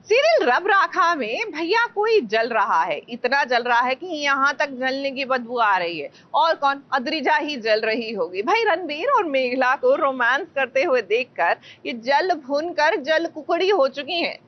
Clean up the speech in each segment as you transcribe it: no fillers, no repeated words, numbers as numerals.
Serial रब राखा में भैया कोई जल रहा है, इतना जल रहा है कि यहाँ तक जलने की बदबू आ रही है। और कौन? अद्रिजा ही जल रही होगी। भाई रणबीर और मेघला को रोमांस करते हुए देखकर ये जल भुनकर जल कुकड़ी हो चुकी हैं।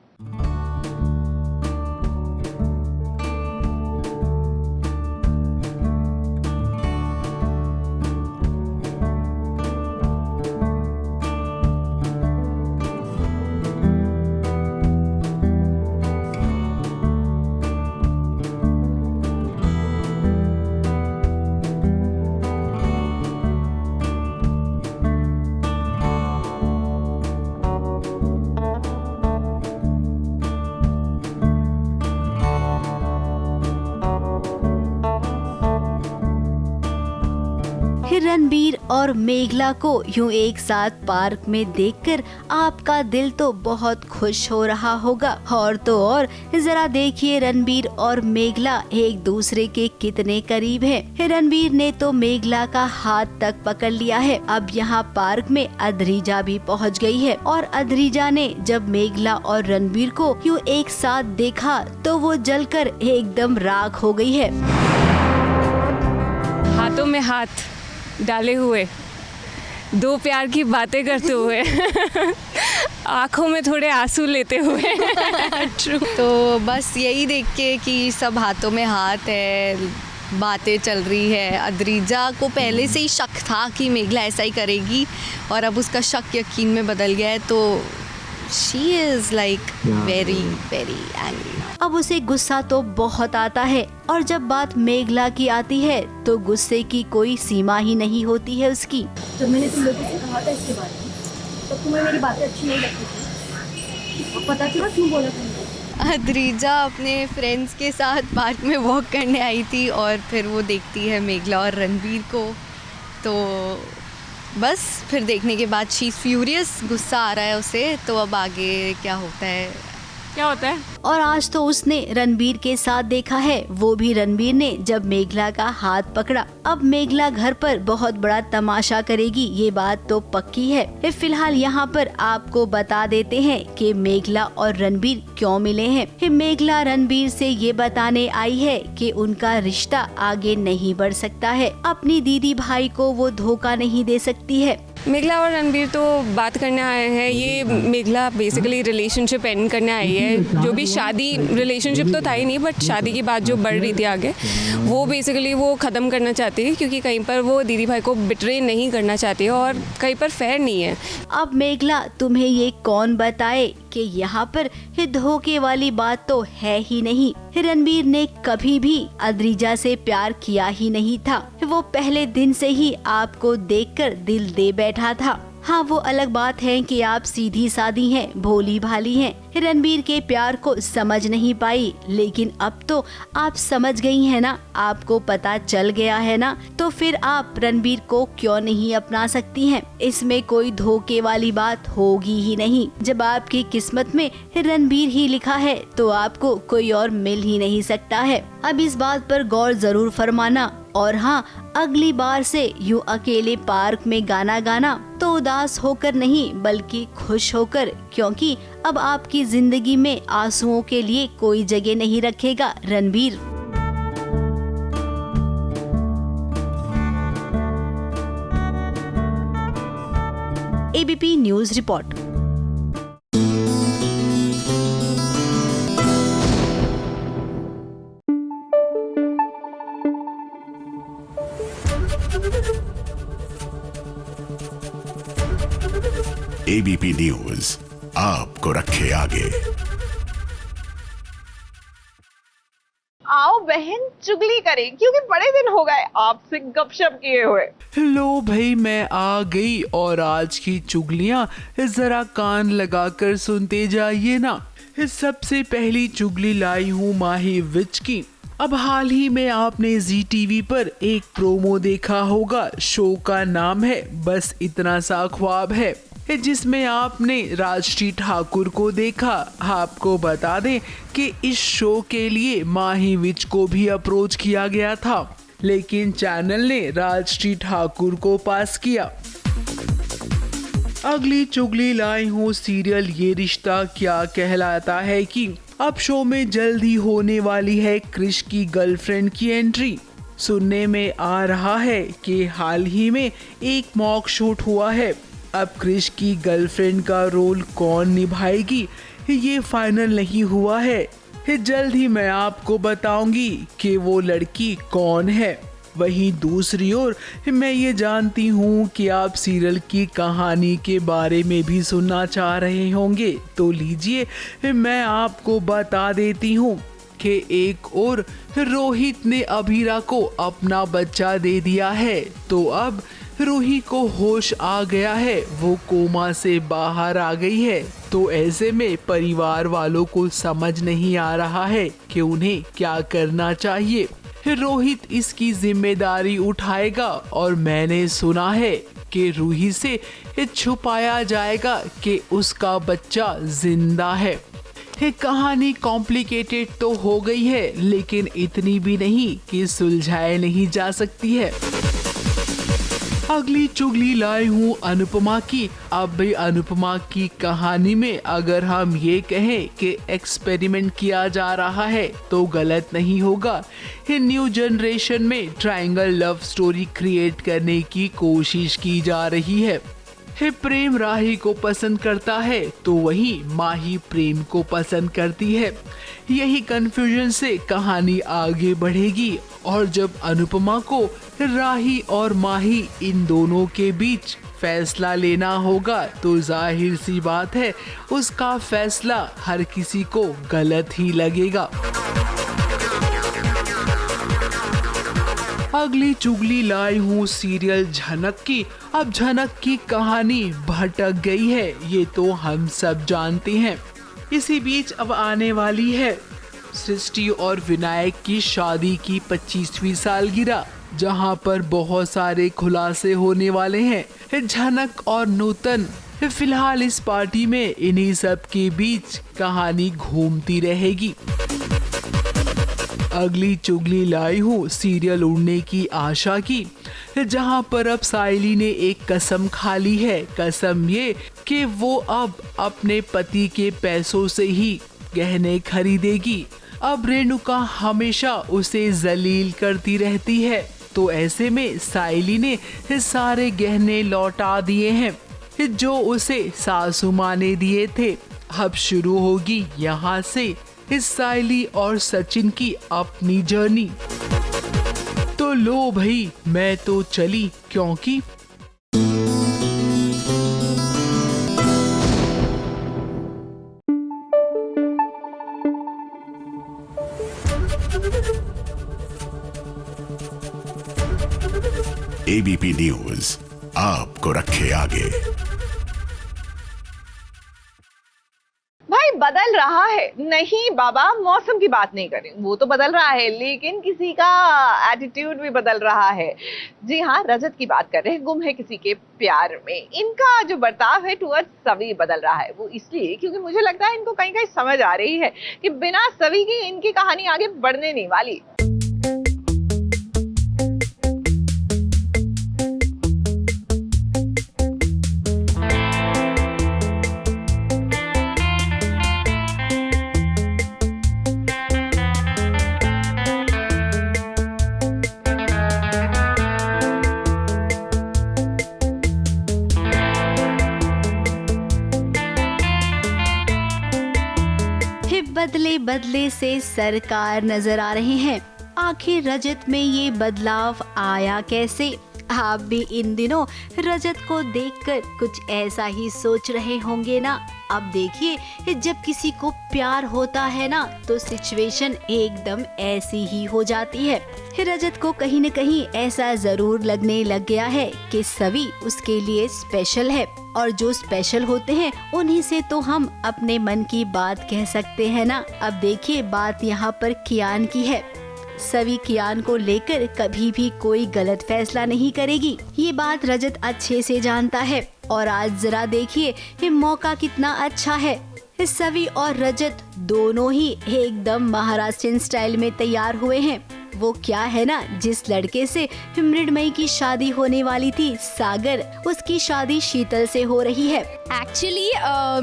रणबीर और मेघला को यूं एक साथ पार्क में देखकर आपका दिल तो बहुत खुश हो रहा होगा। और तो और जरा देखिए रणबीर और मेघला एक दूसरे के कितने करीब हैं। रणबीर ने तो मेघला का हाथ तक पकड़ लिया है। अब यहाँ पार्क में अद्रिजा भी पहुँच गई है और अद्रिजा ने जब मेघला और रणबीर को यूं एक साथ देखा तो वो जलकर एकदम राख हो गई है। हाथों में हाथ डाले हुए, दो प्यार की बातें करते हुए आंखों में थोड़े आंसू लेते हुए ट्रू। तो बस यही देख के कि सब हाथों में हाथ है, बातें चल रही है। अद्रिजा को पहले से ही शक था कि मेघला ऐसा ही करेगी और अब उसका शक यकीन में बदल गया है। तो she is like very angry now। अब उसे गुस्सा तो बहुत आता है और जब बात मेघला की आती है तो गुस्से की कोई सीमा ही नहीं होती है उसकी। जब मैंने तुम लोगों से कहा था इसके बारे में तब तुम्हें मेरी बातें अच्छी नहीं लगती थी, अब पता चला क्यों बोला तुमने? अद्रिजा अपने फ्रेंड्स के साथ पार्क में वॉक करने आई थी और फिर वो देखती है मेघला और रणबीर को, तो बस फिर देखने के बाद शी इज़ फ्यूरियस, गुस्सा आ रहा है उसे। तो अब आगे क्या होता है और आज तो उसने रणबीर के साथ देखा है, वो भी रणबीर ने जब मेघला का हाथ पकड़ा। अब मेघला घर पर बहुत बड़ा तमाशा करेगी, ये बात तो पक्की है। फिलहाल यहाँ पर आपको बता देते हैं कि मेघला और रणबीर क्यों मिले हैं। मेघला रणबीर से ये बताने आई है कि उनका रिश्ता आगे नहीं बढ़ सकता है, अपनी दीदी भाई को वो धोखा नहीं दे सकती है। मेघला और रणबीर तो बात करने आए हैं। ये मेघला बेसिकली रिलेशनशिप एंड करने आई है। जो भी शादी, रिलेशनशिप तो था ही नहीं, बट शादी की बात जो बढ़ रही थी आगे, वो बेसिकली वो ख़त्म करना चाहती थी, क्योंकि कहीं पर वो दीदी भाई को बिट्रे नहीं करना चाहती है और कहीं पर फेयर नहीं है। अब मेघला तुम्हें ये कौन बताए कि यहाँ पर धोखे वाली बात तो है ही नहीं। रणबीर ने कभी भी अद्रिजा से प्यार किया ही नहीं था, वो पहले दिन से ही आपको देखकर दिल दे बैठा था। हाँ, वो अलग बात है कि आप सीधी सादी हैं, भोली भाली हैं, रणबीर के प्यार को समझ नहीं पाई, लेकिन अब तो आप समझ गई हैं ना, आपको पता चल गया है ना, तो फिर आप रणबीर को क्यों नहीं अपना सकती हैं? इसमें कोई धोखे वाली बात होगी ही नहीं। जब आपकी किस्मत में रणबीर ही लिखा है तो आपको कोई और मिल ही नहीं सकता है। अब इस बात पर गौर जरूर फरमाना। और हाँ, अगली बार से यूं अकेले पार्क में गाना गाना तो उदास होकर नहीं बल्कि खुश होकर, क्योंकि अब आपकी जिंदगी में आंसुओं के लिए कोई जगह नहीं रखेगा Ranbir. ABP news report. ABP news आपको रखे आगे। आओ बहन चुगली करें, क्योंकि बड़े दिन हो गए आपसे गपशप किए हुए। लो भाई, मैं आ गई और आज की चुगलियां जरा कान लगाकर सुनते जाइए ना। सबसे पहली चुगली लाई हूँ माही विच की। अब हाल ही में आपने जी टीवी पर एक प्रोमो देखा होगा। शो का नाम है बस इतना सा ख्वाब है, जिसमें आपने राजश्री ठाकुर को देखा। आपको बता दें कि इस शो के लिए माही विच को भी अप्रोच किया गया था, लेकिन चैनल ने राजश्री ठाकुर को पास किया। अगली चुगली लाई हूँ सीरियल ये रिश्ता क्या कहलाता है कि अब शो में जल्द ही होने वाली है क्रिश की गर्लफ्रेंड की एंट्री। सुनने में आ रहा है कि हाल ही में एक मॉक शूट हुआ है। अब क्रिश की गर्लफ्रेंड का रोल कौन निभाएगी ये फाइनल नहीं हुआ है। जल्द ही मैं आपको बताऊंगी कि वो लड़की कौन है। वहीं दूसरी ओर मैं ये जानती हूँ कि आप सीरियल की कहानी के बारे में भी सुनना चाह रहे होंगे, तो लीजिए मैं आपको बता देती हूँ कि एक और रोहित ने अभीरा को अपना बच्चा दे दिया है। तो अब रूही को होश आ गया है, वो कोमा से बाहर आ गई है। तो ऐसे में परिवार वालों को समझ नहीं आ रहा है कि उन्हें क्या करना चाहिए। रोहित इसकी जिम्मेदारी उठाएगा और मैंने सुना है कि रूही से छुपाया जाएगा कि उसका बच्चा जिंदा है। कहानी कॉम्प्लिकेटेड तो हो गई है, लेकिन इतनी भी नहीं कि सुलझाए नहीं जा सकती है। अगली चुगली लाई हूँ अनुपमा की। अब भी अनुपमा की कहानी में अगर हम ये कहें कि एक्सपेरिमेंट किया जा रहा है तो गलत नहीं होगा। न्यू जनरेशन में ट्रायंगल लव स्टोरी क्रिएट करने की कोशिश की जा रही है। प्रेम राही को पसंद करता है तो वही माही प्रेम को पसंद करती है। यही कंफ्यूजन से कहानी आगे बढ़ेगी और जब अनुपमा को राही और माही इन दोनों के बीच फैसला लेना होगा तो जाहिर सी बात है उसका फैसला हर किसी को गलत ही लगेगा। अगली चुगली लाई हूँ सीरियल झनक की। अब झनक की कहानी भटक गई है, ये तो हम सब जानते हैं। इसी बीच अब आने वाली है सृष्टि और विनायक की शादी की 25वीं सालगिरह, जहां पर बहुत सारे खुलासे होने वाले हैं। झनक और नूतन फिलहाल इस पार्टी में इन्हीं सब के बीच कहानी घूमती रहेगी। अगली चुगली लाई हूँ सीरियल उड़ने की आशा की, जहां पर अब साइली ने एक कसम खा ली है। कसम ये कि वो अब अपने पति के पैसों से ही गहने खरीदेगी। अब रेणुका हमेशा उसे जलील करती रहती है, तो ऐसे में साइली ने सारे गहने लौटा दिए हैं जो उसे सासू माँ ने दिए थे। अब शुरू होगी यहाँ से साइली और सचिन की अपनी जर्नी। तो लो भाई मैं तो चली, क्योंकि एबीपी न्यूज आपको रखे आगे। भाई बदल रहा है नहीं बाबा, मौसम की बात नहीं करें, वो तो बदल रहा है, लेकिन किसी का एटीट्यूड भी बदल रहा है। जी हाँ, रजत की बात कर रहे हैं, गुम है किसी के प्यार में। इनका जो बर्ताव है टुवर्ड्स सवी बदल रहा है। वो इसलिए क्योंकि मुझे लगता है इनको कहीं कहीं समझ आ रही है कि बिना सवी की इनकी कहानी आगे बढ़ने नहीं वाली। बदले बदले से सरकार नजर आ रहे हैं। आखिर रजत में ये बदलाव आया कैसे? आप भी इन दिनों रजत को देखकर कुछ ऐसा ही सोच रहे होंगे ना। अब देखिए, जब किसी को प्यार होता है ना तो सिचुएशन एकदम ऐसी ही हो जाती है। रजत को कहीं न कहीं ऐसा जरूर लगने लग गया है कि सवी उसके लिए स्पेशल है, और जो स्पेशल होते हैं उन्हीं से तो हम अपने मन की बात कह सकते हैं ना। अब देखिए, बात यहाँ पर कियान की है। सवी कियान को लेकर कभी भी कोई गलत फैसला नहीं करेगी, ये बात रजत अच्छे से जानता है। और आज जरा देखिए, ये मौका कितना अच्छा है। सवी और रजत दोनों ही एकदम महाराष्ट्रियन स्टाइल में तैयार हुए हैं। वो क्या है ना, जिस लड़के से मृण्मयी की शादी होने वाली थी, सागर, उसकी शादी शीतल से हो रही है। एक्चुअली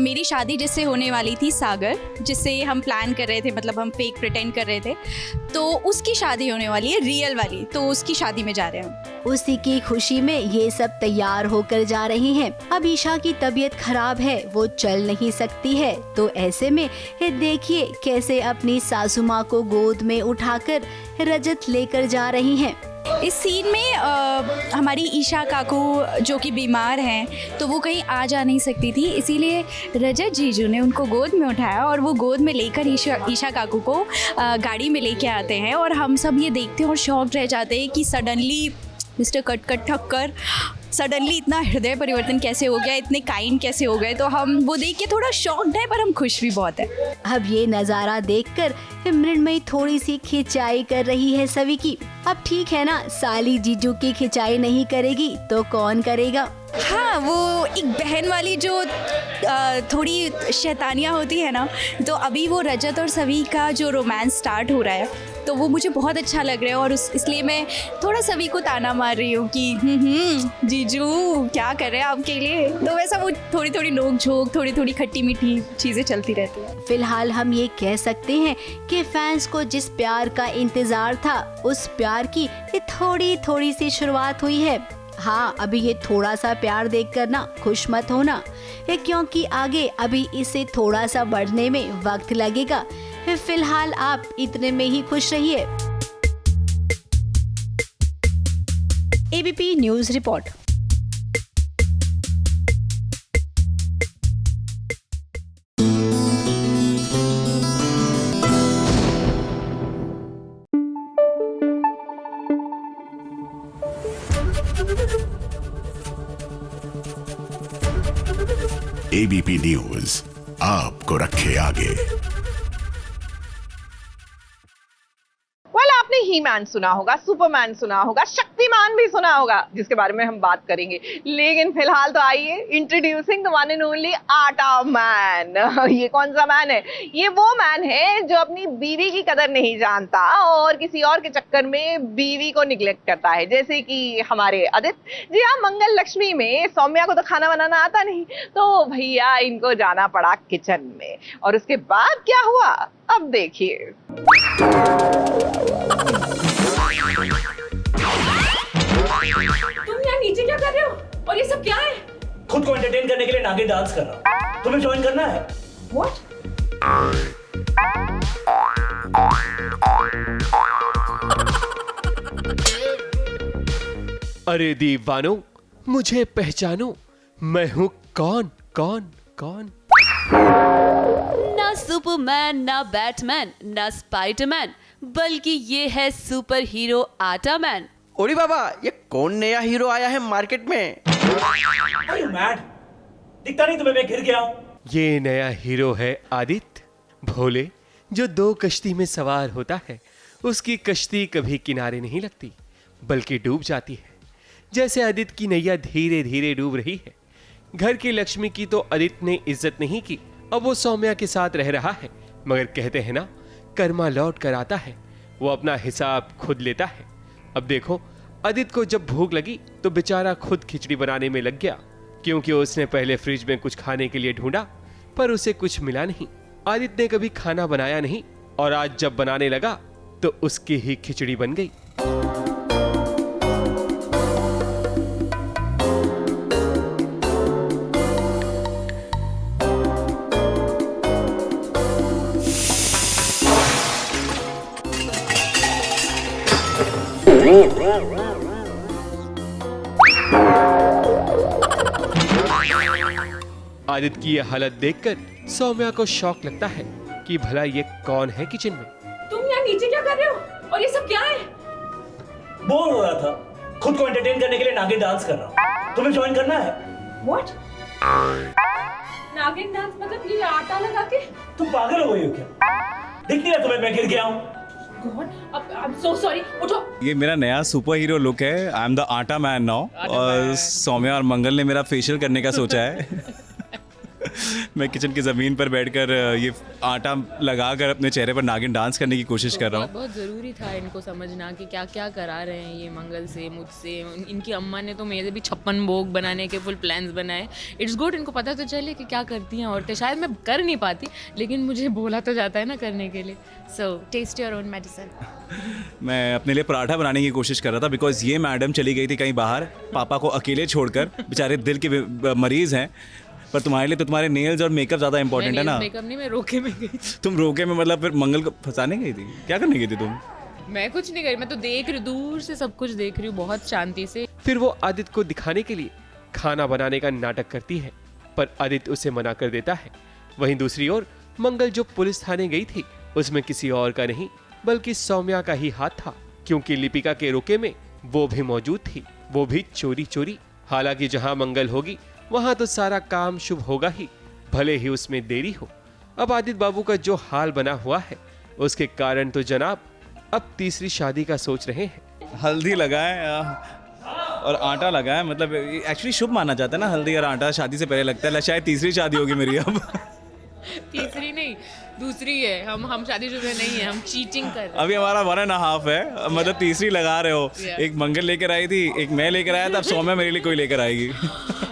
मेरी शादी जिससे होने वाली थी, सागर, जिससे हम प्लान कर रहे थे, मतलब हम फेक प्रिटेंड कर रहे थे, तो उसकी शादी होने वाली है, रियल वाली, तो उसकी शादी में जा रहे हैं हम। उसी की खुशी में ये सब तैयार होकर जा रहे हैं। अब ईशा की तबीयत खराब है, वो चल नहीं सकती है, तो ऐसे में देखिए कैसे अपनी सासू माँ को गोद में उठाकर रजत लेकर जा रही हैं। इस सीन में हमारी ईशा काकू जो कि बीमार हैं, तो वो कहीं आ जा नहीं सकती थी, इसीलिए रजत जीजू ने उनको गोद में उठाया और वो गोद में लेकर ईशा काकू को गाड़ी में लेके आते हैं। और हम सब ये देखते हैं और शॉक्ड रह जाते हैं कि सडनली मिस्टर कटकट ठक्कर सडनली इतना हृदय परिवर्तन कैसे हो गया, इतने काइंड कैसे हो गए। तो हम वो देख के थोड़ा शॉक्ड है, पर हम खुश भी बहुत है। अब ये नज़ारा देखकर मृण्मयी थोड़ी सी खिंचाई कर रही है सभी की। अब ठीक है ना, साली जीजू की खिंचाई नहीं करेगी तो कौन करेगा। हाँ, वो एक बहन वाली जो थोड़ी शैतानियाँ होती है ना, तो अभी वो रजत और सभी का जो रोमांस स्टार्ट हो रहा है, तो वो मुझे बहुत अच्छा लग रहा है। और इसलिए मैं थोड़ा सभी को ताना मार रही हूँ कि जीजू क्या कर रहे हैं आपके लिए। तो वैसा वो थोड़ी थोड़ी नोक झोंक, थोड़ी थोड़ी खट्टी मीठी चीज़ें चलती रहती है। फिलहाल हम ये कह सकते हैं कि फैंस को जिस प्यार का इंतजार था, उस प्यार की थोड़ी थोड़ी सी शुरुआत हुई है। हाँ, अभी ये थोड़ा सा प्यार देखकर ना खुश मत होना, क्योंकि आगे अभी इसे थोड़ा सा बढ़ने में वक्त लगेगा। फिलहाल आप इतने में ही खुश रहिए। ABP news report. ABP news आपको रखे आगे। आपने ही मैन सुना होगा, सुपरमैन सुना होगा, शक्तिमान भी सुना होगा, जिसके बारे में हम बात करेंगे। लेकिन फिलहाल तो आइए, introducing the one and only आटा मैन। ये कौन सा मैन है? ये वो मैन है जो अपनी बीवी की कदर नहीं जानता और किसी और के चक्कर में बीवी को निग्लेक्ट करता है, जैसे कि हमारे आदित्य जी। हाँ, मंगल लक्ष्मी में सौम्या को तो खाना बनाना आता नहीं, तो भैया इनको जाना पड़ा किचन में। और उसके बाद क्या हुआ, अब देखिए। तुम यहाँ नीचे क्या कर रहे हो? और ये सब क्या है? खुद को एंटरटेन करने के लिए नागिन डांस कर रहा हूँ। तुम्हें ज्वाइन करना है? What? अरे दीवानो, मुझे पहचानो, मैं हूँ कौन कौन कौन। ना सुपरमैन, ना बैटमैन, ना स्पाइडरमैन, बल्कि ये है सुपर हीरो आटा मैन। ओरी बाबा, ये कौन नया हीरो आया है मार्केट में? मैड, दिखता नहीं तुम्हें मैं घिर गया हूँ। ये नया हीरो है आदित्य, भोले, जो 2 कश्ती में सवार होता है। उसकी कश्ती कभी किनारे नहीं लगती, बल्कि डूब जाती है। जैसे आदित्य की नैया धीरे धीरे डूब रही है। घर की लक्ष्मी की तो आदित्य ने इज्जत नहीं की, अब वो सौम्या के साथ रह रहा है। मगर कहते हैं ना, कर्मा लौट कर आता है, वो अपना हिसाब खुद लेता है। अब देखो, आदित्य को जब भूख लगी तो बेचारा खुद खिचड़ी बनाने में लग गया, क्योंकि उसने पहले फ्रिज में कुछ खाने के लिए ढूंढा, पर उसे कुछ मिला नहीं। आदित्य ने कभी खाना बनाया नहीं, और आज जब बनाने लगा तो उसकी ही खिचड़ी बन गई। आदित्य की यह हालत देखकर सौम्या को शौक लगता है कि भला ये कौन है किचन में। तुम यहाँ नीचे क्या कर रहे हो? और ये सब क्या है? बोर हो रहा था, खुद को एंटरटेन करने के लिए नागिन डांस कर रहा हूँ। तुम्हें ज्वाइन करना है? What? नागिन डांस मतलब ये आटा लगा के? तुम पागल हो गई हो क्या? दिख नहीं रहा तुम्हें मैं घिर गया हूँ? I'm so sorry. उठो। ये मेरा नया सुपर हीरो लुक है। आई एम द आटा मैन नाउ। और सौम्या और मंगल ने मेरा फेशियल करने का सोचा है। मैं किचन की ज़मीन पर बैठकर ये आटा लगाकर अपने चेहरे पर नागिन डांस करने की कोशिश कर रहा हूँ। बहुत ज़रूरी था इनको समझना कि क्या क्या करा रहे हैं ये मंगल से, मुझसे। इनकी अम्मा ने तो मेरे भी 56 भोग बनाने के फुल प्लान्स बनाए। इट्स गुड, इनको पता तो चले कि क्या करती हैं औरतें। शायद मैं कर नहीं पाती, लेकिन मुझे बोला तो जाता है ना करने के लिए। सो टेस्ट योर ओन मेडिसिन। मैं अपने लिए पराठा बनाने की कोशिश कर रहा था, बिकॉज ये मैडम चली गई थी कहीं बाहर पापा को अकेले छोड़कर, बेचारे दिल के मरीज़ हैं। पर तुम्हारे लिए तो तुम्हारे नेल्स और मेकअप ज़्यादा इंपॉर्टेंट है ना। मेकअप नहीं, मैं रोके में गई थी। तुम रोके में मतलब फिर मंगल को फंसाने गई थी? क्या करने गई थी तुम? मैं कुछ नहीं करी, मैं तो देख रही हूँ, दूर से सब कुछ देख रही हूँ बहुत शांति से। फिर वो आदित्य को दिखाने के लिए खाना बनाने का नाटक करती है, पर आदित्य उसे मना कर देता है। वहीं दूसरी ओर मंगल जो पुलिस थाने गई थी उसमें किसी और का नहीं बल्कि सौम्या का ही हाथ था, क्योंकि लिपिका के रोके में वो भी मौजूद थी, वो भी चोरी चोरी। हालांकि जहां मंगल होगी वहां तो सारा काम शुभ होगा ही, भले ही उसमें देरी हो। अब आदित्य बाबू का जो हाल बना हुआ है उसके कारण तो जनाब अब तीसरी शादी का सोच रहे हैं। हल्दी लगाए और आटा लगाए, मतलब एक्चुअली शुभ माना जाता है ना, हल्दी और आटा शादी से पहले लगता है। शायद तीसरी शादी होगी मेरी अब। तीसरी नहीं, दूसरी है। हम शादीशुदा नहीं है, हम चीटिंग कर रहे हैं। अभी हमारा 1.5 है, मतलब तीसरी लगा रहे हो। एक मंगल लेकर आई थी, एक मैं लेकर आया था, अब सौम्या मेरे लिए कोई लेकर आएगी।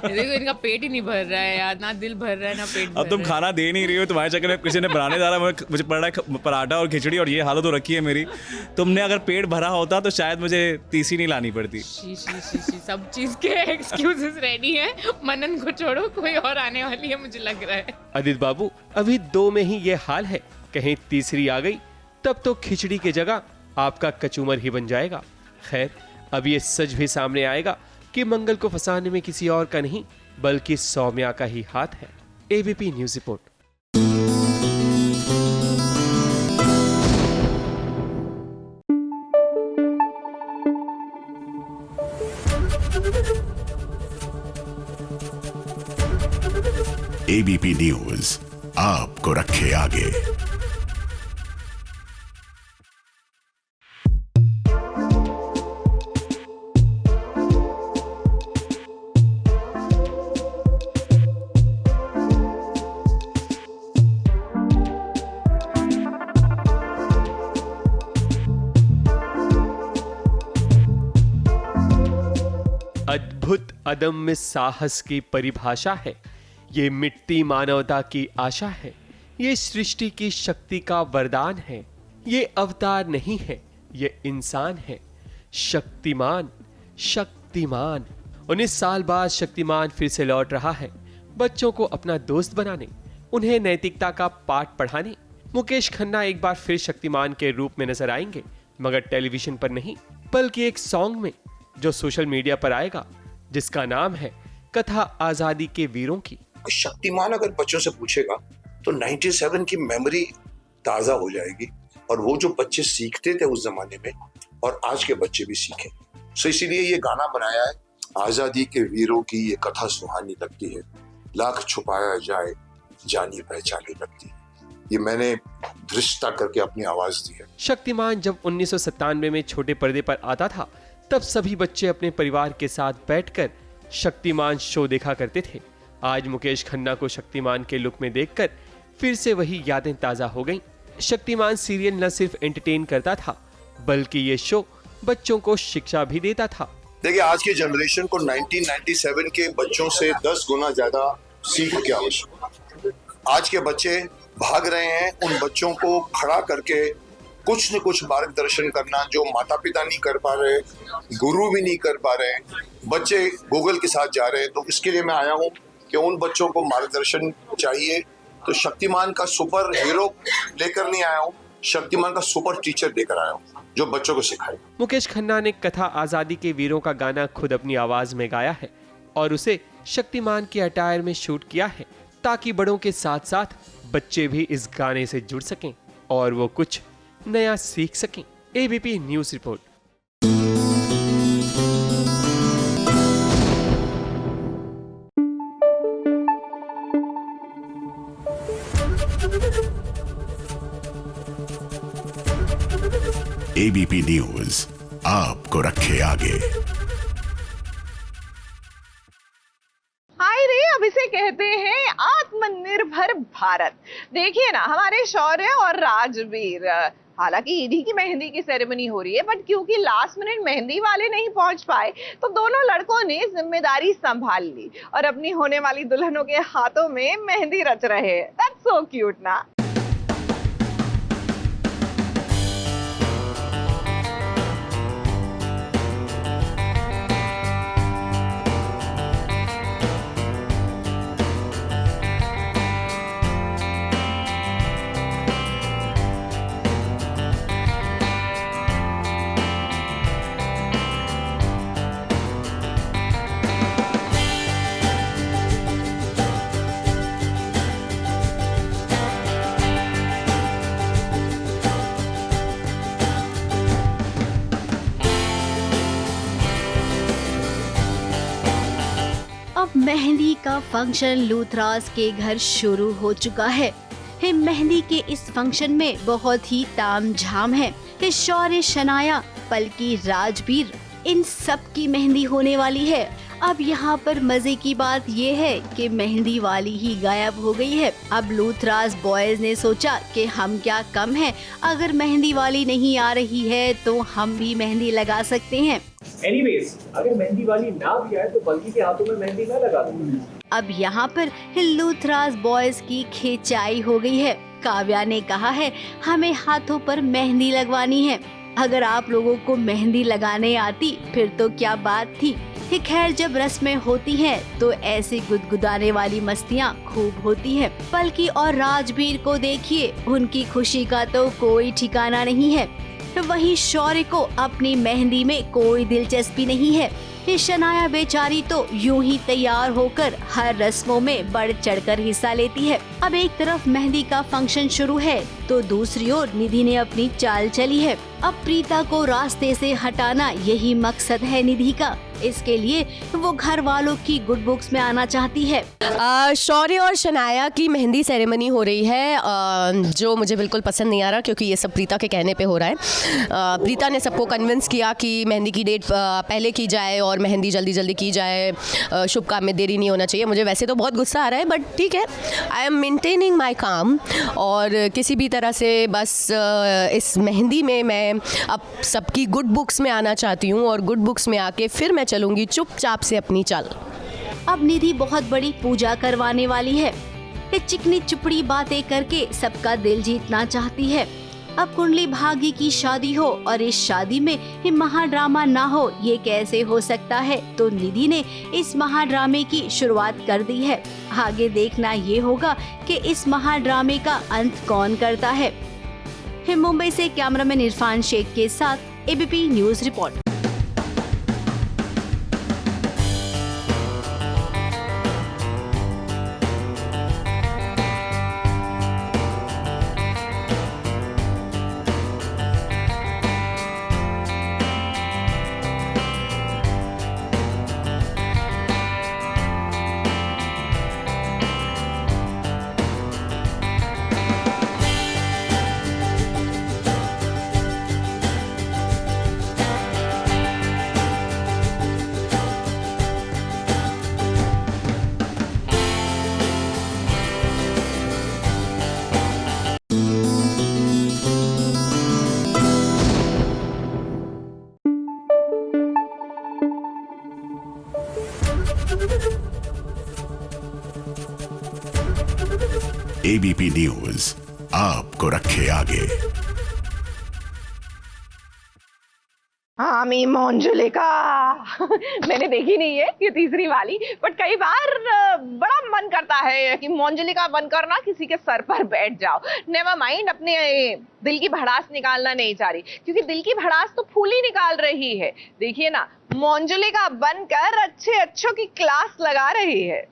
देखो इनका पेट ही नहीं भर रहा है यार, ना दिल भर रहा है ना पेट भर रहा है। अब तुम खाना दे नहीं रही हो, तुम्हारे चक्कर में किसी ने बनाने जा रहा है, मुझे पड़ रहा है पराठा और खिचड़ी, और ये हालत तो रखी है मेरी। तुमने अगर पेट भरा होता तो शायद मुझे तीसरी नहीं लानी पड़ती। सब चीज के एक्सक्यूजेस रेडी हैं। मनन को छोड़ो, कोई और आने वाली है मुझे लग रहा है। आदित्य बाबू अभी 2 में ही ये हाल है, कहीं तीसरी आ गई तब तो खिचड़ी की जगह आपका कचूमर ही बन जाएगा। खैर अब ये सच भी सामने आएगा कि मंगल को फंसाने में किसी और का नहीं बल्कि सौम्या का ही हाथ है। ABP news report. ABP news आपको रखे आगे। अद्भुत अदम्य साहस की परिभाषा है, ये मिट्टी मानवता की आशा है, ये सृष्टि की शक्ति का वरदान है, ये अवतार नहीं है, ये इंसान है। शक्तिमान, शक्तिमान। 19 साल बाद शक्तिमान फिर से लौट रहा है, बच्चों को अपना दोस्त बनाने, उन्हें नैतिकता का पाठ पढ़ाने। मुकेश खन्ना एक बार फिर शक्तिमान के रूप में नजर आएंगे, मगर टेलीविजन पर नहीं बल्कि एक सॉन्ग में जो सोशल मीडिया पर आएगा, जिसका नाम है कथा आजादी के वीरों की। शक्तिमान अगर बच्चों से पूछेगा तो 97 की मेमोरी ताजा हो जाएगी, और वो जो बच्चे सीखते थे उस जमाने में और आज के बच्चे भी सीखें। सो इसीलिए ये गाना बनाया है, आजादी के वीरों की ये कथा सुहानी लगती है, लाख छुपाया जाए जानी पहचानी लगती है। ये मैंने दृष्टता करके अपनी आवाज दी है। शक्तिमान जब 1997 में छोटे पर्दे पर आता था तब सभी बच्चे अपने परिवार के साथ बैठकर शक्तिमान शो देखा करते थे। आज मुकेश खन्ना को शक्तिमान के लुक में देखकर फिर से वही यादें ताजा हो गईं। शक्तिमान सीरियल न सिर्फ एंटरटेन करता था बल्कि ये शो बच्चों को शिक्षा भी देता था। देखिए आज की जनरेशन को 1997 के बच्चों से 10 गुना ज्यादा सीख की आवश्यकता। आज के बच्चे भाग रहे हैं, उन बच्चों को खड़ा करके कुछ न कुछ मार्गदर्शन करना जो माता पिता नहीं कर पा रहे, गुरु भी नहीं कर पा रहे, बच्चे गूगल के साथ जा रहे हैं। तो इसके लिए मैं आया हूँ कि उन बच्चों को मार्गदर्शन चाहिए, तो शक्तिमान का सुपर हीरो लेकर नहीं आया हूँ, शक्तिमान का सुपर टीचर लेकर आया हूँ जो बच्चों को सिखाए। मुकेश खन्ना ने कथा आजादी के वीरों का गाना खुद अपनी आवाज में गाया है और उसे शक्तिमान के अटायर में शूट किया है, ताकि बड़ों के साथ साथ बच्चे भी इस गाने से जुड़ सकें और वो कुछ नया सीख सकें। ABP news report. ABP news आपको रखे आगे। हाय रे, अब इसे कहते हैं आत्मनिर्भर भारत। देखिए ना, हमारे शौर्य और राजवीर, हालांकि इन्हीं की मेहंदी की सेरेमनी हो रही है, बट क्योंकि लास्ट मिनट मेहंदी वाले नहीं पहुंच पाए तो दोनों लड़कों ने जिम्मेदारी संभाल ली और अपनी होने वाली दुल्हनों के हाथों में मेहंदी रच रहे हैं। दैट्स सो क्यूट ना। अब मेहंदी का फंक्शन लूथराज के घर शुरू हो चुका है। मेहंदी के इस फंक्शन में बहुत ही तामझाम है। शौर्य, शनाया, पलकी, राजवीर, इन सब की मेहंदी होने वाली है। अब यहाँ पर मजे की बात ये है कि मेहंदी वाली ही गायब हो गई है। अब लूथराज बॉयज ने सोचा कि हम क्या कम हैं, अगर मेहंदी वाली नहीं आ रही है तो हम भी मेहंदी लगा सकते हैं। एनीवेज, अगर मेहंदी वाली ना भी आए तो बल्कि के हाथों में मेहंदी मैं लगा दूंगा। अब यहाँ पर लूथराज बॉयज की खिंचाई हो गई है। काव्या ने कहा है हमें हाथों पर मेहंदी लगवानी है। अगर आप लोगों को मेहंदी लगाने आती फिर तो क्या बात थी। खैर, जब रस्में होती हैं तो ऐसी गुदगुदाने वाली मस्तियाँ खूब होती हैं। पलकी और राजवीर को देखिए, उनकी खुशी का तो कोई ठिकाना नहीं है। वहीं शौर्य को अपनी मेहंदी में कोई दिलचस्पी नहीं है। शनाया बेचारी तो यूं ही तैयार होकर हर रस्मों में बढ़ चढ़कर हिस्सा लेती है। अब एक तरफ मेहंदी का फंक्शन शुरू है तो दूसरी ओर निधि ने अपनी चाल चली है। अब प्रीता को रास्ते से हटाना यही मकसद है निधि का। इसके लिए वो घर वालों की गुड बुक्स में आना चाहती है। शौर्य और शनाया की मेहंदी सेरेमनी हो रही है, जो मुझे बिल्कुल पसंद नहीं आ रहा, क्योंकि ये सब प्रीता के कहने पे हो रहा है। प्रीता ने सबको कन्विंस किया कि मेहंदी की डेट पहले की जाए और मेहंदी जल्दी जल्दी की जाए, शुभ काम में देरी नहीं होना चाहिए। मुझे वैसे तो बहुत गुस्सा आ रहा है, बट ठीक है, आई एम मेंटेनिंग माई काम। और किसी भी तरह से बस इस मेहंदी में मैं अब सबकी गुड बुक्स में आना चाहती हूँ और गुड बुक्स में आके फिर मैं चलूँगी चुपचाप से अपनी चाल। अब निधि बहुत बड़ी पूजा करवाने वाली है। चिकनी चुपड़ी बातें करके सबका दिल जीतना चाहती है। अब कुंडली भाग्य की शादी हो और इस शादी में महाड्रामा ना हो, ये कैसे हो सकता है। तो निधि ने इस महाड्रामे की शुरुआत कर दी है। आगे देखना ये होगा कि इस महाड्रामे का अंत कौन करता है। मुंबई से कैमरामैन इरफान शेख के साथ ABP news report. ABP news आपको रखे आगे। हामी मंजुलिका मैंने देखी नहीं है ये तीसरी वाली, बट कई बार बड़ा मन करता है कि मंजुलिका बनकर ना किसी के सर पर बैठ जाओ। नेवर माइंड, अपने दिल की भड़ास निकालना नहीं चाह रही, क्योंकि दिल की भड़ास तो फूल ही निकाल रही है। देखिए ना, मंजुलिका बनकर अच्छे अच्छों की क्लास लगा रही है।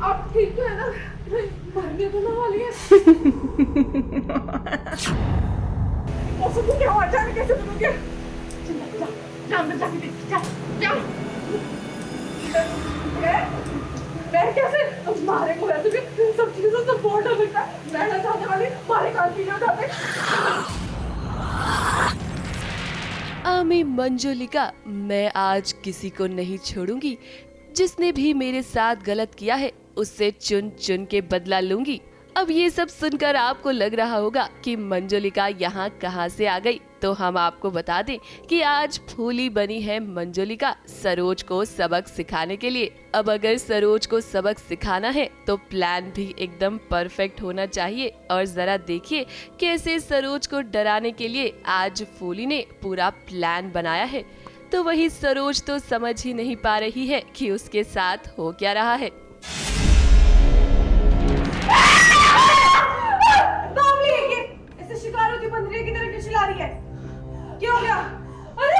आप ठीक है ना? मरने तो ना वाली है। मौसम को क्या हुआ? अचानक कैसे बनोगे? जा अंदर जाके देख, जा। मैं कैसे? अब मारे को वैसे भी सब चीज़ों से सपोर्ट हो सकता है। मैं ना चाहने वाली मारे कान पीने उठाते। आमी मंजुलिका, मैं आज किसी को नहीं छोड़ूंगी जिसने भी मेरे साथ गलत किया है उससे चुन चुन के बदला लूंगी। अब ये सब सुनकर आपको लग रहा होगा कि मंजुलिका यहाँ कहाँ से आ गई, तो हम आपको बता दें कि आज फूली बनी है मंजुलिका सरोज को सबक सिखाने के लिए। अब अगर सरोज को सबक सिखाना है तो प्लान भी एकदम परफेक्ट होना चाहिए। और जरा देखिए कैसे सरोज को डराने के लिए आज फूली ने पूरा प्लान बनाया है। तो वही सरोज तो समझ ही नहीं पा रही है कि उसके साथ हो क्या रहा है। शिकार होती बंदरिया की तरह क्यों चिल्ला रही है? क्या हो गया? अरे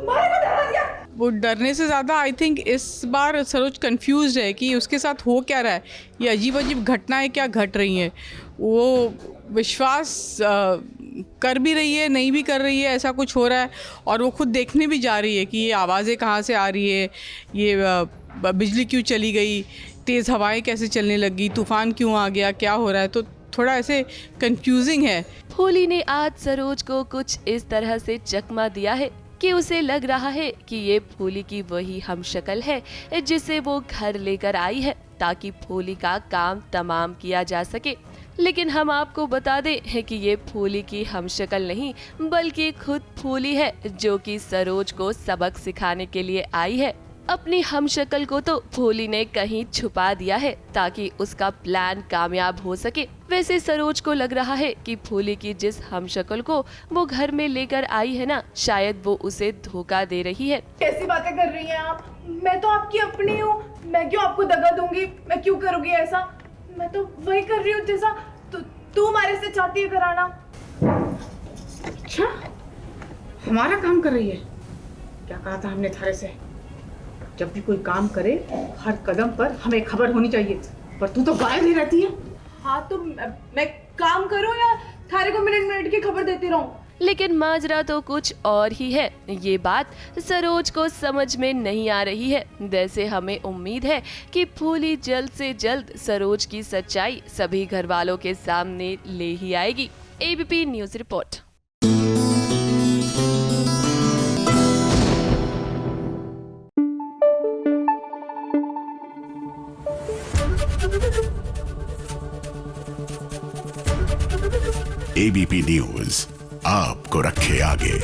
मारे को डरा दिया। वो डरने से ज़्यादा आई थिंक इस बार सरोज कंफ्यूज है कि उसके साथ हो क्या रहा है, ये अजीब अजीब घटनाएं क्या घट रही हैं। वो विश्वास कर भी रही है, नहीं भी कर रही है, ऐसा कुछ हो रहा है। और वो खुद देखने भी जा रही है कि ये आवाज़ें कहाँ से आ रही है, ये बिजली क्यों चली गई, तेज़ हवाएं कैसे चलने लगी, तूफान क्यों आ गया, क्या हो रहा है। तो थोड़ा ऐसे कंफ्यूजिंग है। फूली ने आज सरोज को कुछ इस तरह से चकमा दिया है कि उसे लग रहा है कि ये फूली की वही हमशक्ल है जिसे वो घर लेकर आई है ताकि फूली का काम तमाम किया जा सके। लेकिन हम आपको बता दें है कि ये फूली की हमशक्ल नहीं बल्कि खुद फूली है जो कि सरोज को सबक सिखाने के लिए आई है। अपनी हमशक्ल को तो फूली ने कहीं छुपा दिया है ताकि उसका प्लान कामयाब हो सके। वैसे सरोज को लग रहा है कि फूली की जिस हमशक्ल को वो घर में लेकर आई है ना, शायद वो उसे धोखा दे रही है। कैसी बातें कर रही हैं आप? मैं तो आपकी अपनी हूँ, मैं क्यों आपको दगा दूंगी? मैं क्यों करूँगी ऐसा? मैं तो वही कर रही हूँ जैसा तू हमारे से चाहती है कराना। अच्छा, हमारा काम कर रही है? क्या कहा था हमने थारे से, जब भी कोई काम करे हर कदम पर हमें खबर होनी चाहिए, पर तू तो गायब ही रहती है। हाँ तो मैं काम करूं या थारे को मिनट मिनट की खबर देती रहूं? लेकिन माजरा तो कुछ और ही है। ये बात सरोज को समझ में नहीं आ रही है। वैसे हमें उम्मीद है कि फूली जल्द से जल्द सरोज की सच्चाई सभी घर वालों के सामने ले ही आएगी। ABP news report. ABP news आपको रखे आगे।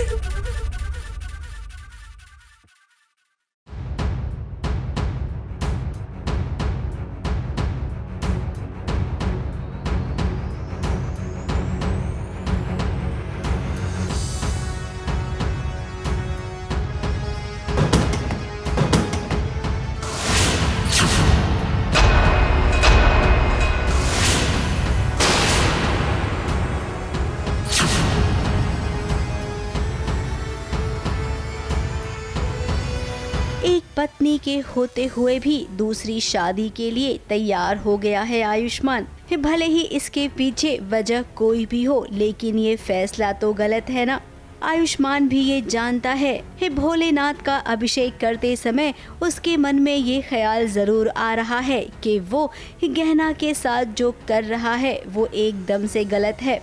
पत्नी के होते हुए भी दूसरी शादी के लिए तैयार हो गया है आयुष्मान। भले ही इसके पीछे वजह कोई भी हो, लेकिन ये फैसला तो गलत है ना। आयुष्मान भी ये जानता है भोलेनाथ का अभिषेक करते समय उसके मन में ये ख्याल जरूर आ रहा है कि वो गहना के साथ जो कर रहा है वो एकदम से गलत है।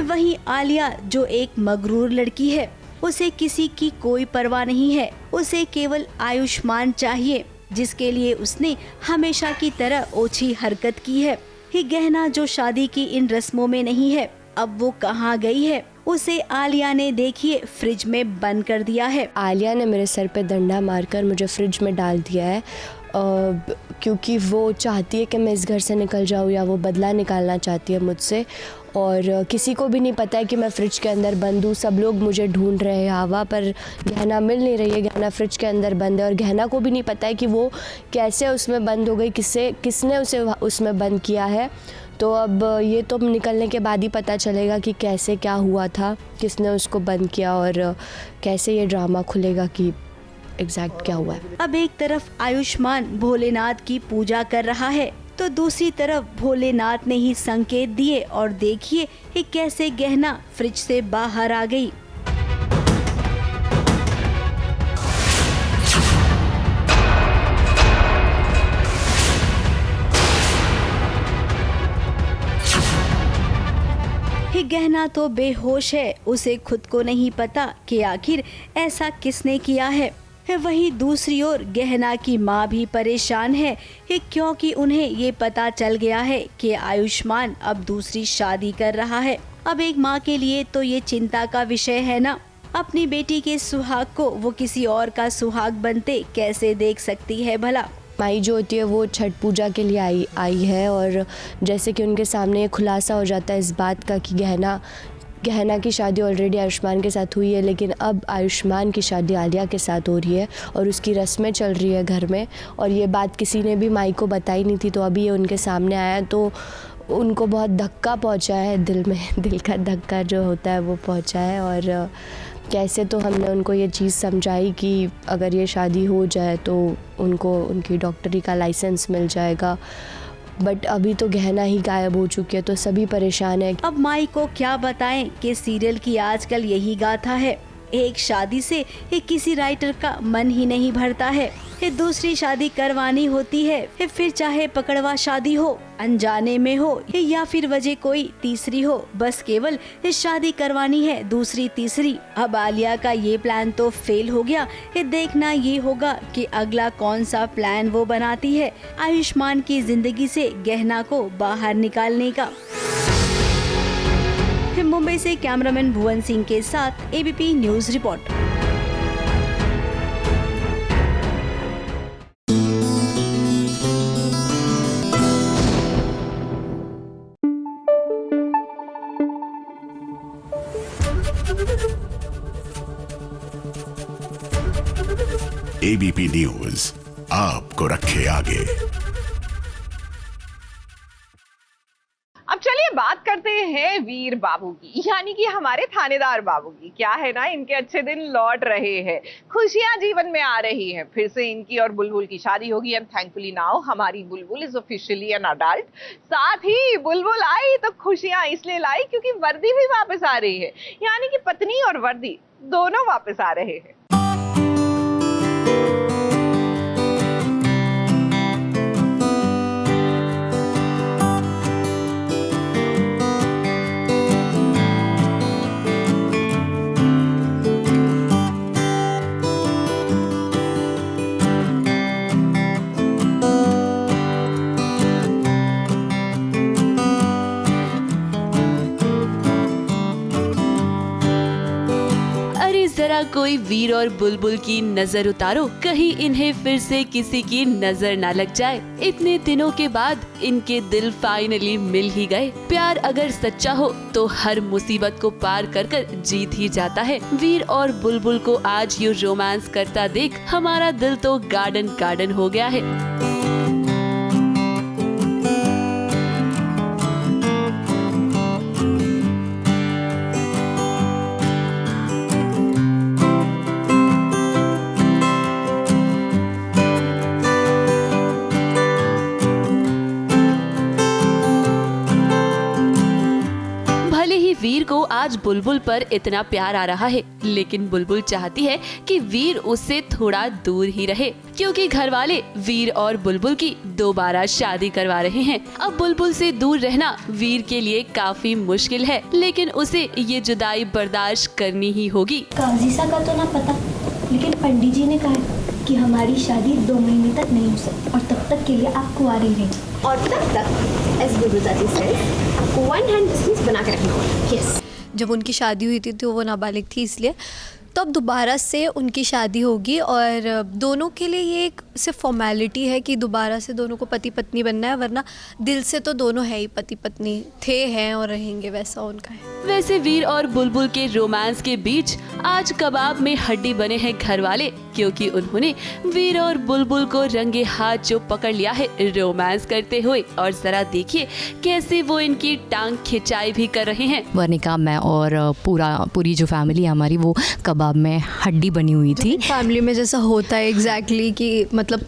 वहीं आलिया जो एक मगरूर लड़की है, उसे किसी की कोई परवाह नहीं है। उसे केवल आयुष्मान चाहिए जिसके लिए उसने हमेशा की तरह ओछी हरकत की है। ये गहना जो शादी की इन रस्मों में नहीं है, अब वो कहाँ गई है? उसे आलिया ने देखिए फ्रिज में बंद कर दिया है। आलिया ने मेरे सर पे डंडा मारकर मुझे फ्रिज में डाल दिया है क्योंकि वो चाहती है कि मैं इस घर से निकल जाऊँ या वो बदला निकालना चाहती है मुझसे। और किसी को भी नहीं पता है कि मैं फ्रिज के अंदर बंद हूँ। सब लोग मुझे ढूंढ रहे हैं हवा पर, गहना मिल नहीं रही है, गहना फ्रिज के अंदर बंद है। और गहना को भी नहीं पता है कि वो कैसे उसमें बंद हो गई, किसने उसे उसमें बंद किया है। तो अब ये तो निकलने के बाद ही पता चलेगा कि कैसे क्या हुआ था, किसने उसको बंद किया और कैसे ये ड्रामा खुलेगा कि एग्जैक्ट क्या हुआ है। अब एक तरफ आयुष्मान भोलेनाथ की पूजा कर रहा है तो दूसरी तरफ भोलेनाथ ने ही संकेत दिए और देखिए कि कैसे गहना फ्रिज से बाहर आ गई। ये गहना तो बेहोश है, उसे खुद को नहीं पता कि आखिर ऐसा किसने किया है। वहीं दूसरी ओर गहना की माँ भी परेशान है क्योंकि उन्हें ये पता चल गया है कि आयुष्मान अब दूसरी शादी कर रहा है। अब एक माँ के लिए तो ये चिंता का विषय है ना, अपनी बेटी के सुहाग को वो किसी और का सुहाग बनते कैसे देख सकती है भला। माई जो होती है वो छठ पूजा के लिए आई है और जैसे कि उनके सामने खुलासा हो जाता है इस बात का कि गहना की शादी ऑलरेडी आयुष्मान के साथ हुई है, लेकिन अब आयुष्मान की शादी आलिया के साथ हो रही है और उसकी रस्में चल रही है घर में, और ये बात किसी ने भी माई को बताई नहीं थी। तो अभी ये उनके सामने आया तो उनको बहुत धक्का पहुंचा है, दिल में दिल का धक्का जो होता है वो पहुंचा है। और कैसे तो हमने उनको ये चीज़ समझाई कि अगर ये शादी हो जाए तो उनको उनकी डॉक्टरी का लाइसेंस मिल जाएगा, बट अभी तो गहना ही गायब हो चुकी है तो सभी परेशान है। अब माई को क्या बताएं कि सीरियल की आजकल यही गाथा है, एक शादी से किसी राइटर का मन ही नहीं भरता है, दूसरी शादी करवानी होती है, फिर चाहे पकड़वा शादी हो, अनजाने में हो या फिर वजह कोई तीसरी हो, बस केवल शादी करवानी है दूसरी तीसरी। अब आलिया का ये प्लान तो फेल हो गया, देखना ये होगा कि अगला कौन सा प्लान वो बनाती है आयुष्मान की जिंदगी से गहना को बाहर निकालने का। मुंबई से कैमरामैन भुवन सिंह के साथ ABP news report. ABP news आपको रखे आगे। अब चलिए बात करते हैं वीर बाबू की, यानी कि हमारे थानेदार बाबू की। क्या है ना, इनके अच्छे दिन लौट रहे हैं, खुशियां जीवन में आ रही हैं। फिर से इनकी और बुलबुल की शादी होगी एंड थैंकफुली नाउ हमारी बुलबुल इज ऑफिशियली एन अडल्ट। साथ ही बुलबुल आई तो खुशियां इसलिए लाई क्योंकि वर्दी भी वापस आ रही है, यानी कि पत्नी और वर्दी दोनों वापस आ रहे हैं। जरा कोई वीर और बुलबुल की नजर उतारो, कहीं इन्हें फिर से किसी की नजर ना लग जाए। इतने दिनों के बाद इनके दिल फाइनली मिल ही गए। प्यार अगर सच्चा हो तो हर मुसीबत को पार कर कर जीत ही जाता है। वीर और बुलबुल को आज यूं रोमांस करता देख हमारा दिल तो गार्डन गार्डन हो गया है। वीर को आज बुलबुल पर इतना प्यार आ रहा है, लेकिन बुलबुल चाहती है कि वीर उससे थोड़ा दूर ही रहे, क्योंकि घर वाले वीर और बुलबुल की दोबारा शादी करवा रहे हैं। अब बुलबुल से दूर रहना वीर के लिए काफी मुश्किल है, लेकिन उसे ये जुदाई बर्दाश्त करनी ही होगी। काजीसा का तो ना पता, लेकिन पंडित जी ने कहा कि हमारी शादी 2 महीने तक नहीं हो सकती और तब तक के लिए आप कुंवारी रहें। और तब तक एस गुरुदाजी से आपको 1 हैंड बिजनेस बना के रखना होगा। यस। जब उनकी शादी हुई थी तो वो नाबालिग थी, इसलिए तब दोबारा से उनकी शादी होगी और दोनों के लिए ये एक सिर्फ फॉर्मेलिटी है कि दोबारा से दोनों को पति पत्नी बनना है, वरना दिल से तो दोनों है ही पति पत्नी, थे हैं और रहेंगे, वैसा उनका है। वैसे वीर और बुलबुल के रोमांस के बीच आज कबाब में हड्डी बने हैं घर वाले, क्योंकि उन्होंने वीर और बुलबुल को रंगे हाथ जो पकड़ लिया है रोमांस करते हुए, और जरा देखिए कैसे वो इनकी टांग खिंचाई भी कर रहे हैं। वर्णिका, मैं और पूरी जो फैमिली है हमारी वो कबाब में हड्डी बनी हुई थी। फैमिली में जैसा होता है एग्जैक्टली कि मतलब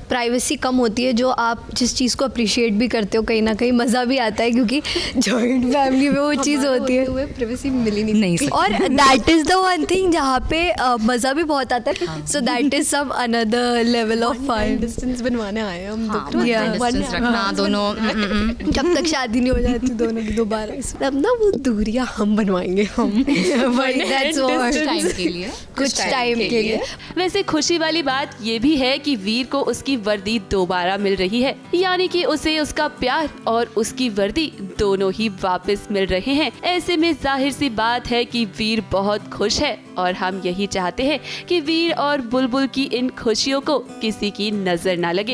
प्राइवेसी कम होती है, जो आप जिस चीज़ को अप्रिशिएट भी करते हो कहीं ना कहीं मज़ा भी आता है, क्योंकि जॉइंट फैमिली में वो चीज़ होती है, प्राइवेसी मिली नहीं। और that is the one thing जहाँ पे मज़ा भी बहुत आता है। So that is some another level of fun. Distance बनवाने आए हैं हम हाँ, तो distance रखना दोनों जब तक शादी नहीं हो जाती दोनों की दोबारा, अब ना वो दूरियां हम बनवाएंगे हम That's what. टाइम के लिए कुछ टाइम के लिए। वैसे खुशी वाली बात ये भी है कि वीर को उसकी वर्दी दोबारा मिल रही है, यानी कि उसे उसका प्यार और उसकी वर्दी दोनों ही वापस मिल रहे हैं। ऐसे में जाहिर सी बात है कि वीर बहुत खुश है और हम यही चाहते हैं कि वीर और बुलबुल की इन खुशियों को किसी की नजर ना लगे।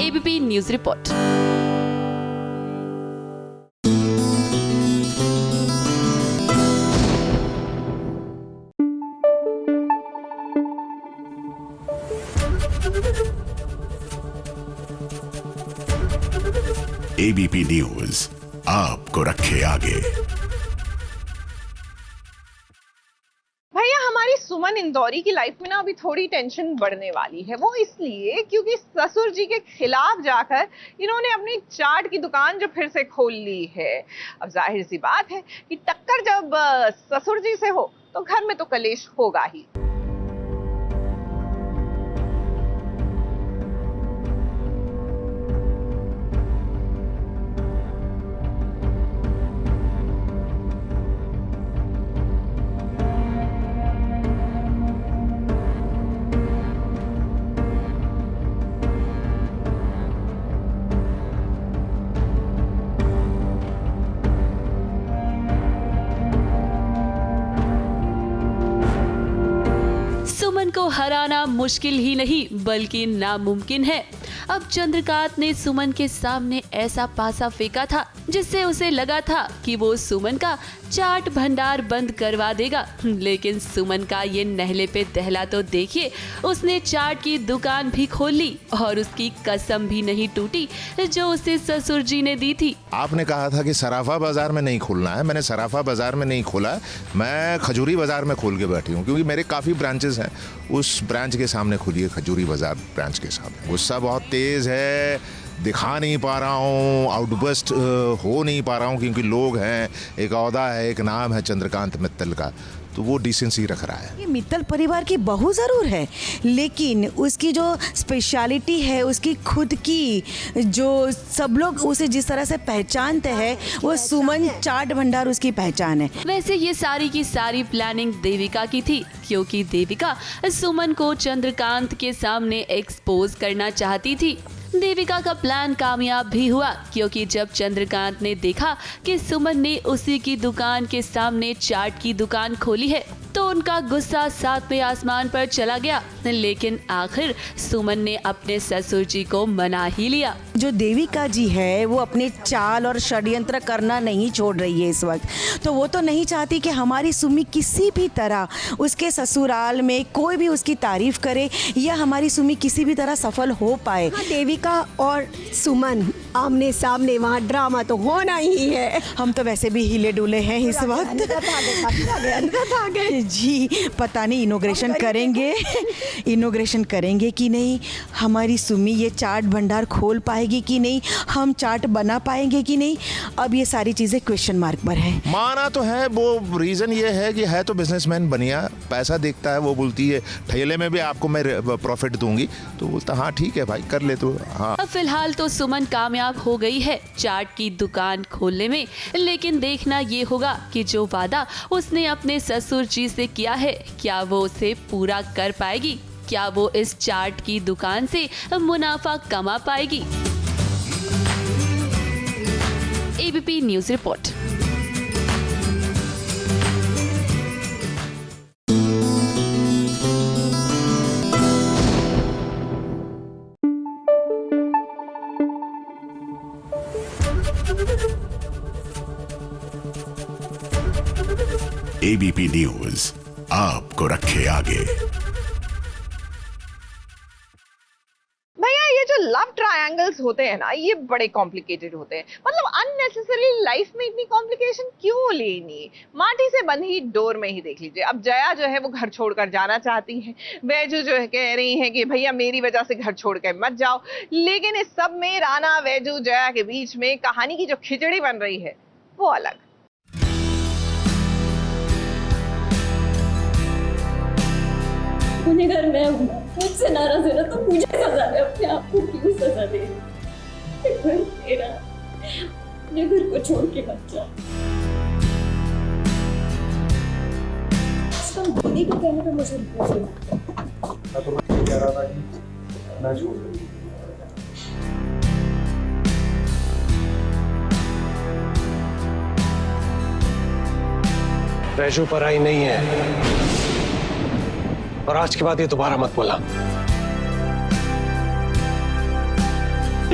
ABP news report. ABP news आपको रखे आगे। भैया हमारी सुमन इंदौरी की लाइफ में ना अभी थोड़ी टेंशन बढ़ने वाली है। वो इसलिए क्योंकि ससुर जी के खिलाफ जाकर इन्होंने अपनी चाट की दुकान जो फिर से खोल ली है। अब जाहिर सी बात है कि टक्कर जब ससुर जी से हो तो घर में तो कलेश होगा ही। सुमन को हराना मुश्किल ही नहीं बल्कि नामुमकिन है। अब चंद्रकांत ने सुमन के सामने ऐसा पासा फेंका था जिससे उसे लगा था कि वो सुमन का चाट भंडार बंद करवा देगा, लेकिन सुमन का ये नहले पे दहला तो देखिए, उसने चाट की दुकान भी खोल ली और उसकी कसम भी नहीं टूटी जो उसे ससुर जी ने दी थी। आपने कहा था कि सराफा बाजार में नहीं खोलना है, मैंने सराफा बाजार में नहीं खोला, मैं खजूरी बाजार में खोल के बैठी हूँ क्योंकि मेरे काफ़ी ब्रांचेस हैं। उस ब्रांच के सामने खुली खजूरी बाजार ब्रांच के सामने। गुस्सा बहुत तेज़ है, दिखा नहीं पा रहा हूँ, आउटबस्ट हो नहीं पा रहा हूँ क्योंकि लोग हैं, एक औहदा है, एक नाम है चंद्रकांत मित्तल का, तो वो डिसेंसी रख रहा है। ये मित्तल परिवार की बहू ज़रूर है, लेकिन उसकी जो स्पेशलिटी है, उसकी खुद की जो सब लोग उसे जिस तरह से पहचानते हैं, वो सुमन चाट भंडार उसकी पहचान है। वैसे ये सारी की सारी प्लानिंग देविका की थी, क्योंकि देविका सुमन को चंद्रकांत के सामने एक्सपोज करना चाहती थी। देविका का प्लान कामयाब भी हुआ, क्योंकि जब चंद्रकांत ने देखा कि सुमन ने उसी की दुकान के सामने चाट की दुकान खोली है तो उनका गुस्सा सातवें आसमान पर चला गया। लेकिन आखिर सुमन ने अपने ससुर जी को मना ही लिया। जो देविका जी है वो अपने चाल और षड्यंत्र करना नहीं छोड़ रही है इस वक्त, तो वो तो नहीं चाहती कि हमारी सुमी किसी भी तरह उसके ससुराल में कोई भी उसकी तारीफ करे या हमारी सुमी किसी भी तरह सफल हो पाए। हाँ, देविका और सुमन आमने सामने, वहाँ ड्रामा तो होना ही है। हम तो वैसे भी हिले डुले हैं इस वक्त जी। पता नहीं इनोग्रेशन करेंगे कि नहीं, हमारी सुमी ये चाट भंडार खोल पाएगी कि नहीं, हम चाट बना पाएंगे कि नहीं, अब ये सारी चीज़ें क्वेश्चन मार्क पर है। माना तो है, वो रीज़न ये है कि है तो बिजनेसमैन बढ़िया, पैसा देखता है। वो बोलती है ठेले में भी आपको मैं प्रॉफिट दूंगी, तो बोलता हाँ ठीक है भाई कर ले तो। हाँ, अब फिलहाल तो सुमन कामयाब हो गई है चाट की दुकान खोलने में, लेकिन देखना ये होगा कि जो वादा उसने अपने ससुर जी से किया है, क्या वो उसे पूरा कर पाएगी? क्या वो इस चाट की दुकान से मुनाफा कमा पाएगी? ABP news report. ABP news आपको रखे आगे। भैया ये जो लव ट्रायंगल्स होते हैं ना, ये बड़े कॉम्प्लिकेटेड होते हैं। मतलब अननेसेसरी लाइफ में इतनी कॉम्प्लिकेशन क्यों लेनी? माटी से बंधी डोर में ही देख लीजिए। अब जया जो है वो घर छोड़कर जाना चाहती है, वैजू जो है कह रही है कि भैया मेरी वजह से घर छोड़ कर मत जाओ। लेकिन इस सब में राना, वैजू, जया के बीच में कहानी की जो खिचड़ी बन रही है वो अलग। गुनहगार मैं हूँ, मुझसे नाराज है ना तो मुझे सजा दे, अपने आप को क्यों सजा दे? घर तेरा, अपने घर को छोड़ के मत जा। दीदी को कहने पे मुझे कह रहा था कि नाजू वैजू पराई नहीं है, और आज के बाद ये दोबारा मत बोला।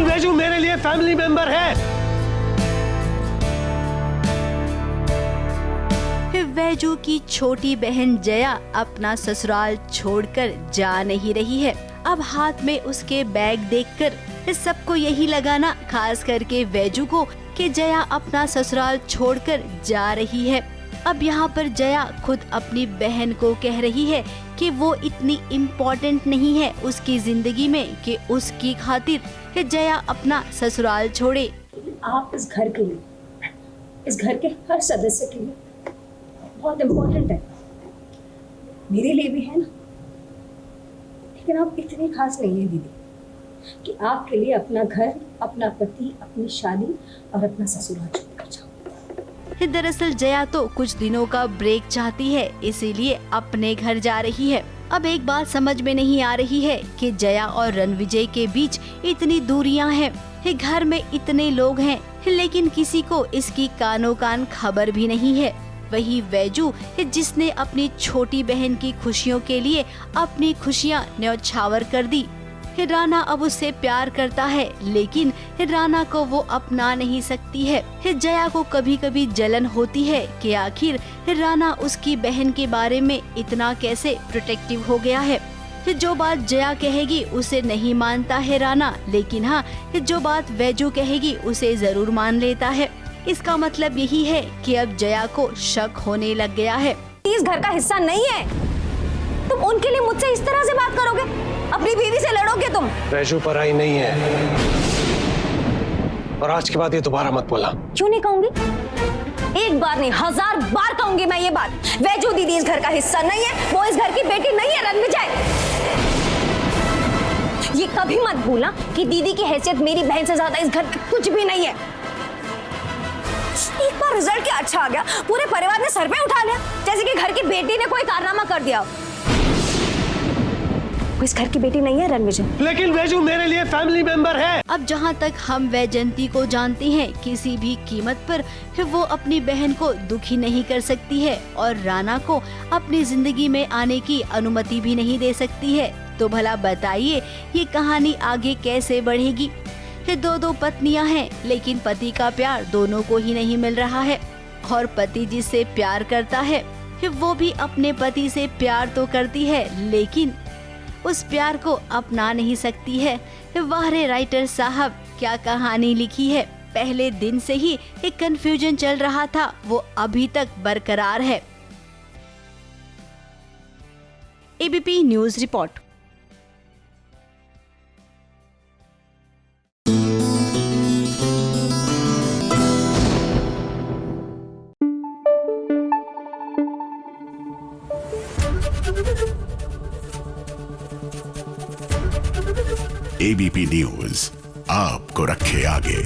वैजू मेरे लिए फैमिली मेंबर है। वैजू की छोटी बहन जया अपना ससुराल छोड़कर जा नहीं रही है। अब हाथ में उसके बैग देखकर सबको यही लगाना, खास करके वैजू को, कि जया अपना ससुराल छोड़कर जा रही है। अब यहाँ पर जया खुद अपनी बहन को कह रही है कि वो इतनी इम्पोर्टेंट नहीं है उसकी जिंदगी में कि उसकी खातिर जया अपना ससुराल छोड़े। आप इस घर के लिए, इस घर के हर सदस्य के लिए बहुत इम्पोर्टेंट है, मेरे लिए भी है ना। लेकिन आप इतनी खास नहीं है दीदी कि आपके लिए अपना घर, अपना पति, अपनी शादी और अपना ससुराल छोड़कर जाओ। दरअसल जया तो कुछ दिनों का ब्रेक चाहती है, इसीलिए अपने घर जा रही है। अब एक बात समझ में नहीं आ रही है कि जया और रणविजय के बीच इतनी दूरियां हैं, घर में इतने लोग हैं, लेकिन किसी को इसकी कानो कान खबर भी नहीं है। वही वैजू, जिसने अपनी छोटी बहन की खुशियों के लिए अपनी खुशियां न्यौछावर कर दी। राना अब उससे प्यार करता है, लेकिन राना को वो अपना नहीं सकती है। जया को कभी कभी जलन होती है कि आखिर राना उसकी बहन के बारे में इतना कैसे प्रोटेक्टिव हो गया है। जो बात जया कहेगी उसे नहीं मानता है राना, लेकिन हाँ, जो बात वैजू कहेगी उसे जरूर मान लेता है। इसका मतलब यही है कि अब जया को शक होने लग गया है। इस घर का हिस्सा नहीं है, तुम उनके लिए मुझसे इस तरह से बात करोगे? अपनी बीवी से लड़ोगे तुम? वैजू पराई नहीं है, और आज के बाद ये दोबारा मत बोला। क्यों नहीं कहूंगी? एक बार नहीं, 1000 बार कहूंगी मैं ये बात। वैजू दीदी इस घर का हिस्सा नहीं है, वो इस घर की बेटी नहीं है रणविजय। ये कभी मत भूलना कि दीदी की हैसियत मेरी बहन से ज्यादा इस घर में कुछ भी नहीं है। एक बार रिजल्ट क्या अच्छा आ गया, पूरे परिवार ने सर पे उठा लिया, जैसे कि घर की बेटी ने कोई कारनामा कर दिया। वो इस घर की बेटी नहीं है रणविजय। लेकिन वैजू मेरे लिए फैमिली मेंबर है। अब जहाँ तक हम वैजयंती को जानते हैं, किसी भी कीमत पर वो अपनी बहन को दुखी नहीं कर सकती है और राना को अपनी जिंदगी में आने की अनुमति भी नहीं दे सकती है। तो भला बताइए ये कहानी आगे कैसे बढ़ेगी? दो पत्नियां हैं, लेकिन पति का प्यार दोनों को ही नहीं मिल रहा है, और पति जिससे प्यार करता है वो भी अपने पति से प्यार तो करती है, लेकिन उस प्यार को अपना नहीं सकती है। वाह रे राइटर साहब, क्या कहानी लिखी है। पहले दिन से ही एक कंफ्यूजन चल रहा था, वो अभी तक बरकरार है। ABP news report. ABP news आपको रखे आगे।